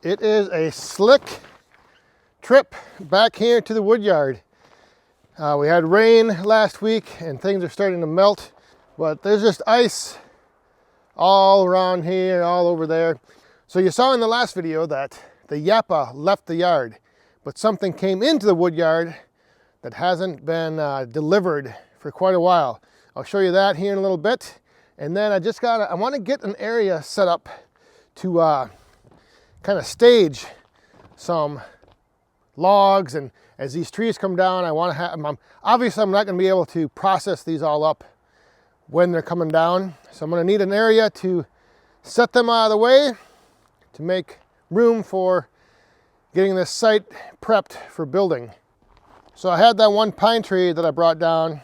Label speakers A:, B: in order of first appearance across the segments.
A: It is a slick trip back here to the wood yard. We had rain last week and things are starting to melt, but there's just ice all around here, all over there. So you saw in the last video that the yappa left the yard, but something came into the wood yard that hasn't been delivered for quite a while. I'll show you that here in a little bit. And then I want to get an area set up to kind of stage some logs, and as these trees come down, I want to have, obviously I'm not going to be able to process these all up when they're coming down. So I'm going to need an area to set them out of the way to make room for getting this site prepped for building. So I had that one pine tree that I brought down,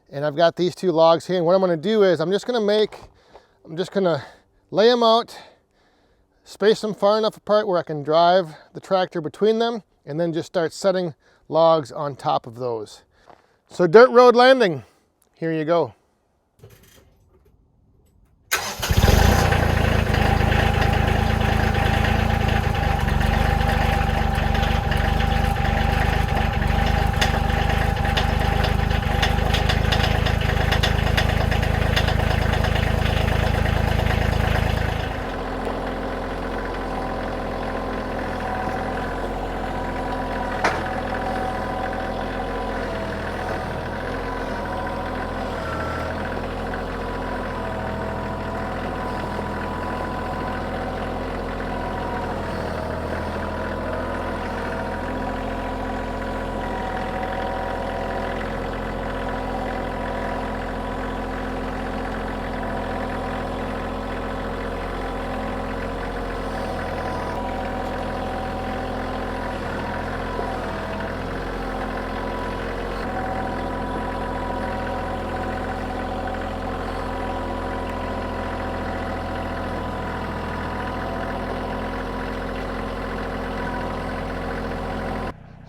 A: and I've got these two logs here. And what I'm going to do is I'm just going to lay them out, space them far enough apart where I can drive the tractor between them, and then just start setting logs on top of those. So dirt road landing, here you go.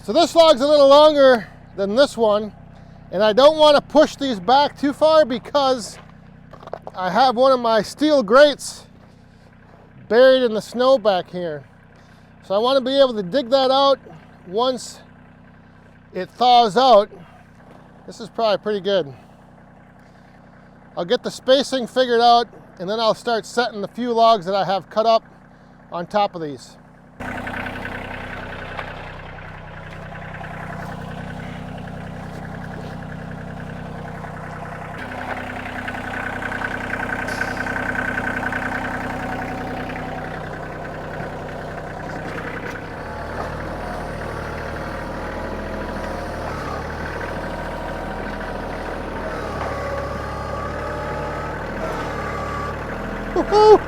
A: So this log's a little longer than this one, and I don't want to push these back too far because I have one of my steel grates buried in the snow back here. So I want to be able to dig that out once it thaws out. This is probably pretty good. I'll get the spacing figured out, and then I'll start setting the few logs that I have cut up on top of these. Woo-hoo!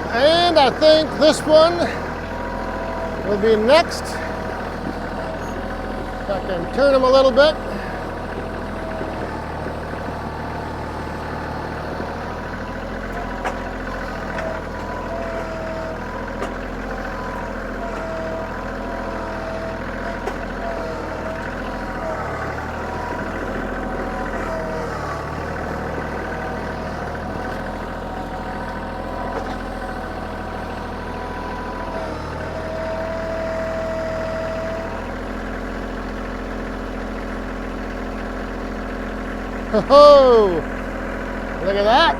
A: And I think this one will be next. If I can turn them a little bit. Oh, look at that.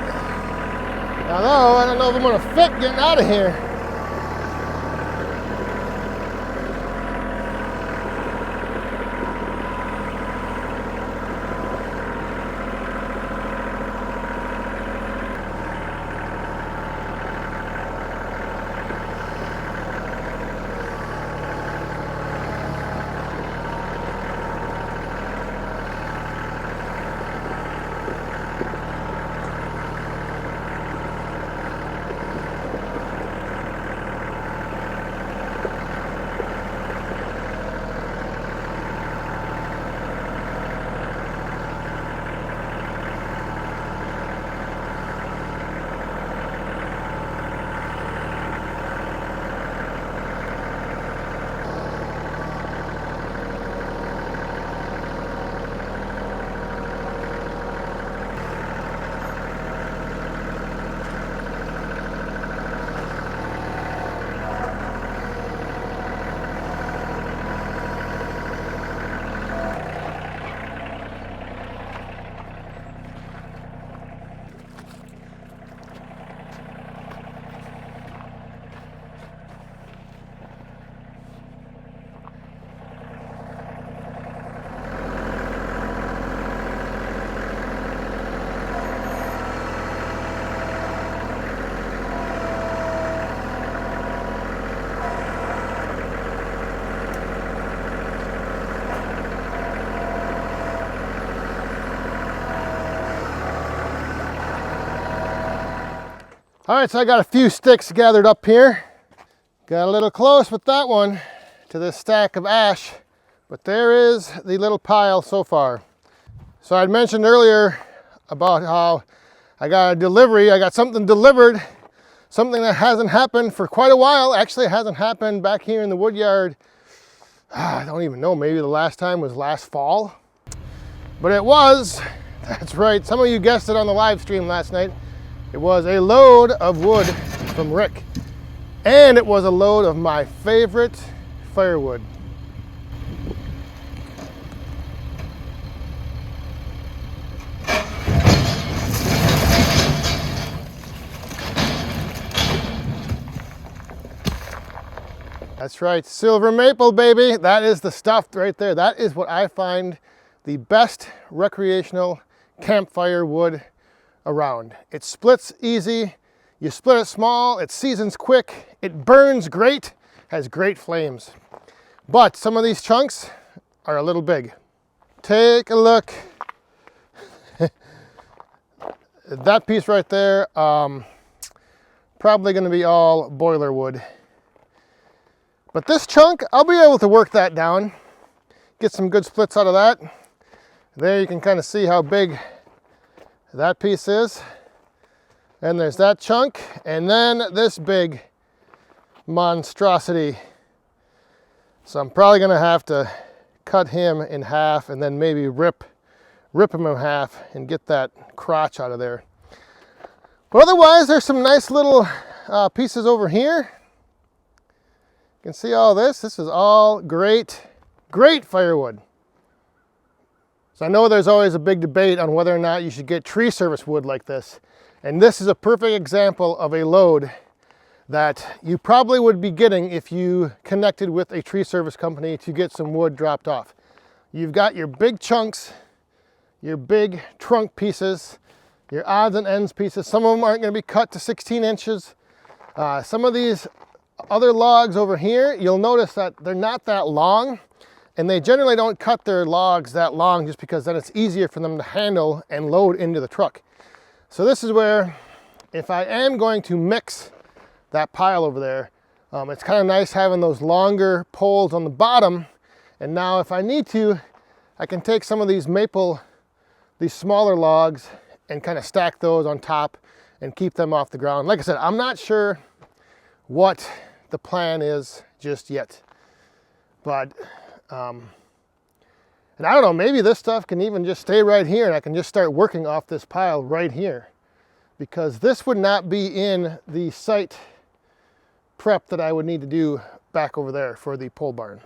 A: I don't know if I'm going to fit getting out of here. All right, so I got a few sticks gathered up here. Got a little close with that one to this stack of ash, but there is the little pile so far. So I'd mentioned earlier about how I got a delivery, I got something delivered, something that hasn't happened for quite a while. Actually, it hasn't happened back here in the wood yard. I don't even know, maybe the last time was last fall. But it was, that's right, some of you guessed it on the live stream last night. It was a load of wood from Rick. And it was a load of my favorite firewood. That's right, silver maple, baby. That is the stuff right there. That is what I find the best recreational campfire wood around. It splits easy, you split it small, it seasons quick, it burns great, has great flames. But some of these chunks are a little big. Take a look. That piece right there, probably gonna be all boiler wood. But this chunk, I'll be able to work that down, get some good splits out of that. There you can kind of see how big that piece is. And there's that chunk, and then this big monstrosity. So I'm probably gonna have to cut him in half and then maybe rip him in half and get that crotch out of there. But otherwise, there's some nice little pieces over here. You can see all this. This is all great firewood. So I know there's always a big debate on whether or not you should get tree service wood like this. And this is a perfect example of a load that you probably would be getting if you connected with a tree service company to get some wood dropped off. You've got your big chunks, your big trunk pieces, your odds and ends pieces. Some of them aren't going to be cut to 16 inches. Some of these other logs over here, you'll notice that they're not that long, and they generally don't cut their logs that long just because then it's easier for them to handle and load into the truck. So this is where, if I am going to mix that pile over there, it's kind of nice having those longer poles on the bottom. And now if I need to, I can take some of these maple, these smaller logs, and kind of stack those on top and keep them off the ground. Like I said, I'm not sure what the plan is just yet, but and I don't know, maybe this stuff can even just stay right here and I can just start working off this pile right here, because this would not be in the site prep that I would need to do back over there for the pole barn.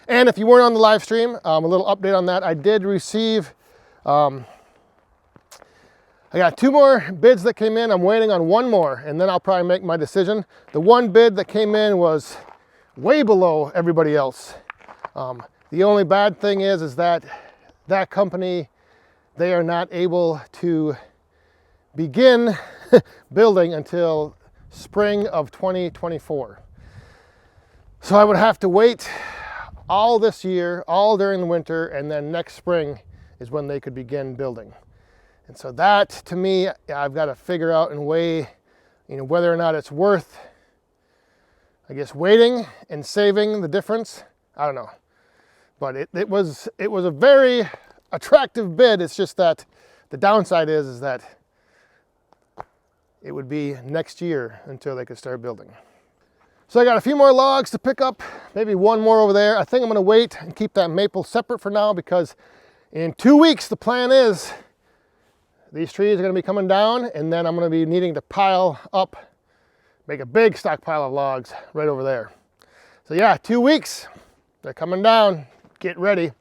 A: And if you weren't on the live stream, a little update on that. I did receive, I got 2 more bids that came in. I'm waiting on 1 more, and then I'll probably make my decision. The one bid that came in was way below everybody else. The only bad thing is that that company, they are not able to begin building until spring of 2024. So I would have to wait all this year, all during the winter, and then next spring is when they could begin building. And so that, to me, I've got to figure out and weigh, whether or not it's worth, I guess, waiting and saving the difference. I don't know. But it was a very attractive bid. It's just that the downside is that it would be next year until they could start building. So I got a few more logs to pick up, maybe 1 more over there. I think I'm going to wait and keep that maple separate for now, because in 2 weeks, the plan is these trees are going to be coming down, and then I'm going to be needing to pile up, make a big stockpile of logs right over there. So yeah, 2 weeks, they're coming down. Get ready.